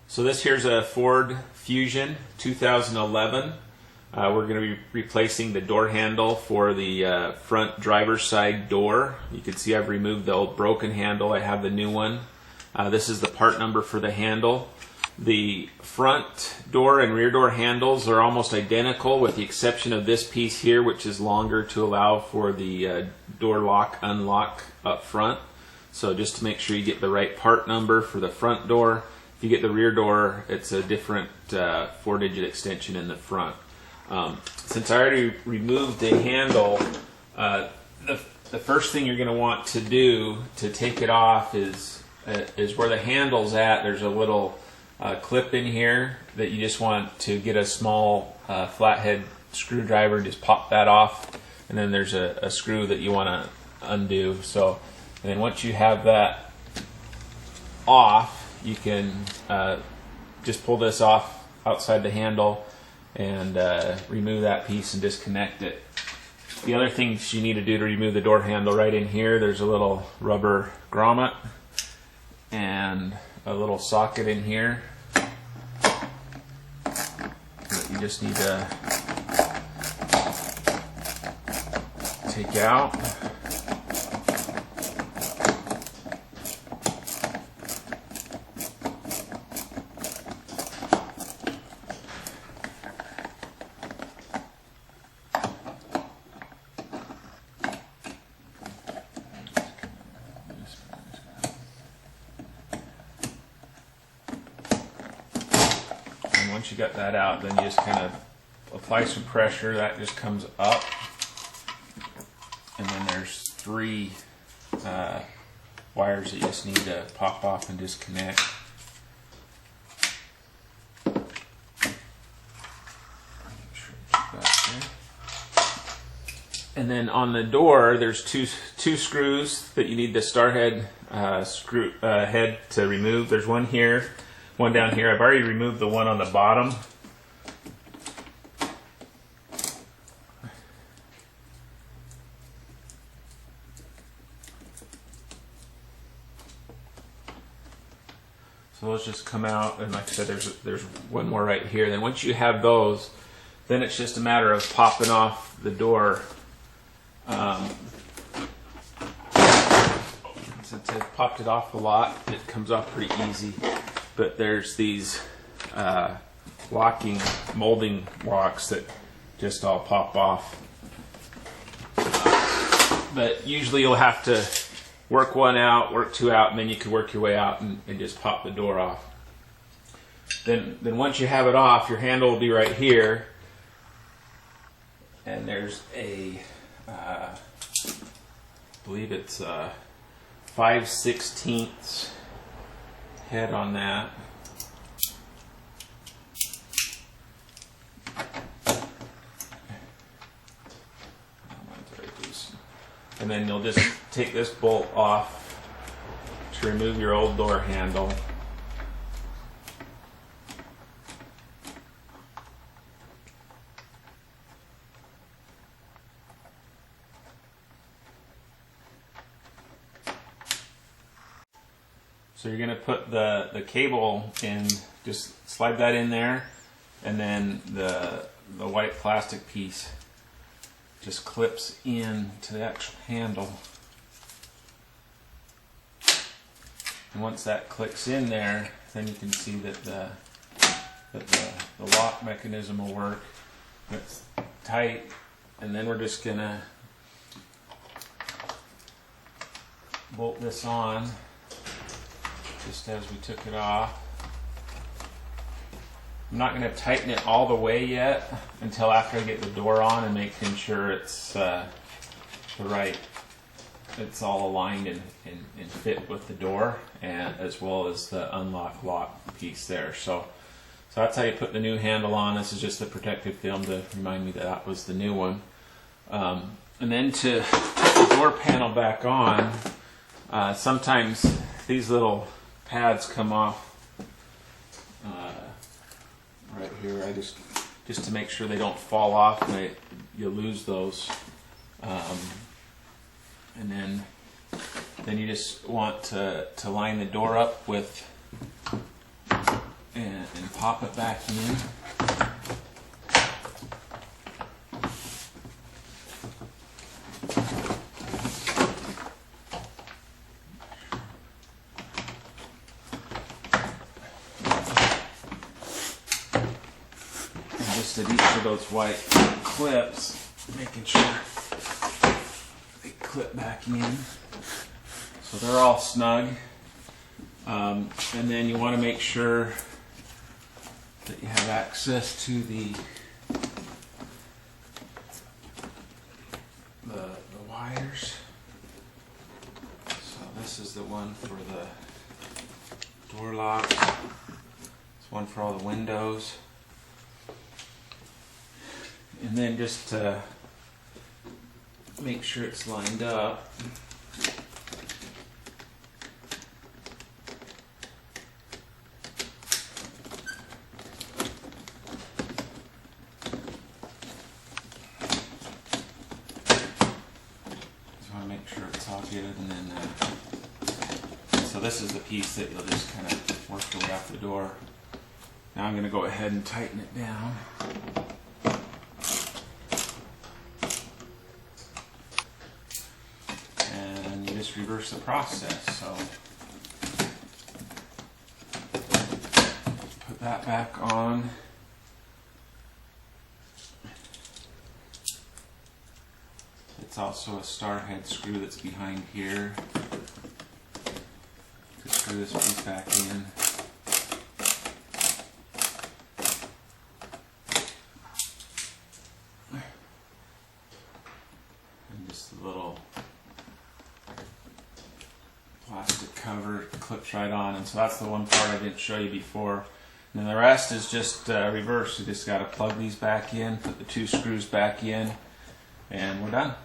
So this here's a Ford Fusion 2011. We're going to be replacing the door handle for the front driver's side door. You can see I've removed the old broken handle. I have the new one. This is the part number for the handle. The front door and rear door handles are almost identical with the exception of this piece here, which is longer to allow for the door lock unlock up front. So just to make sure you get the right part number for the front door. If you get the rear door, it's a different 4-digit extension in the front. Since I already removed the handle, the first thing you're going to want to do to take it off is where the handle's at. There's a little clip in here that you just want to get a small flathead screwdriver, just pop that off, and then there's a screw that you want to undo. So, and then once you have that off, you can just pull this off outside the handle and remove that piece and disconnect it. The other things you need to do to remove the door handle, right in here there's a little rubber grommet and a little socket in here that you just need to take out. Once you got that out, then you just kind of apply some pressure. That just comes up, and then there's 3 wires that you just need to pop off and disconnect. And then on the door, there's two screws that you need the star head head to remove. There's one here, one down here. I've already removed the one on the bottom. So those just come out, and like I said, there's one more right here. Then once you have those, then it's just a matter of popping off the door. Since I've popped it off a lot, it comes off pretty easy. But there's these locking molding locks that just all pop off. But usually you'll have to work one out, work 2 out, and then you can work your way out and just pop the door off. Then once you have it off, your handle will be right here. And there's a, I believe it's 5/16 head on that. And then you'll just take this bolt off to remove your old door handle. So you're going to put the cable in, just slide that in there, and then the white plastic piece just clips in to the actual handle. And once that clicks in there, then you can see that the lock mechanism will work. It's tight, and then we're just going to bolt this on just as we took it off. I'm not going to tighten it all the way yet until after I get the door on and making sure it's it's all aligned and fit with the door, and as well as the unlock lock piece there. So that's how you put the new handle on. This is just the protective film to remind me that was the new one. And then to put the door panel back on, sometimes these little pads come off right here. I just to make sure they don't fall off and you lose those. And then you just want to line the door up with and pop it back in. And just at each of those white clips, making sure they clip back in. So they're all snug. And then you want to make sure that you have access to the wires. So this is the one for the door locks. It's one for all the windows. And then just to make sure it's lined up, and then so this is the piece that you'll just kind of work your way out the door. Now I'm going to go ahead and tighten it down. And you just reverse the process. So put that back on. It's also a star head screw that's behind here. To screw this piece back in. And just a little plastic cover clips right on. And so that's the one part I didn't show you before. And then the rest is just reverse. You just got to plug these back in, put the two screws back in, and we're done.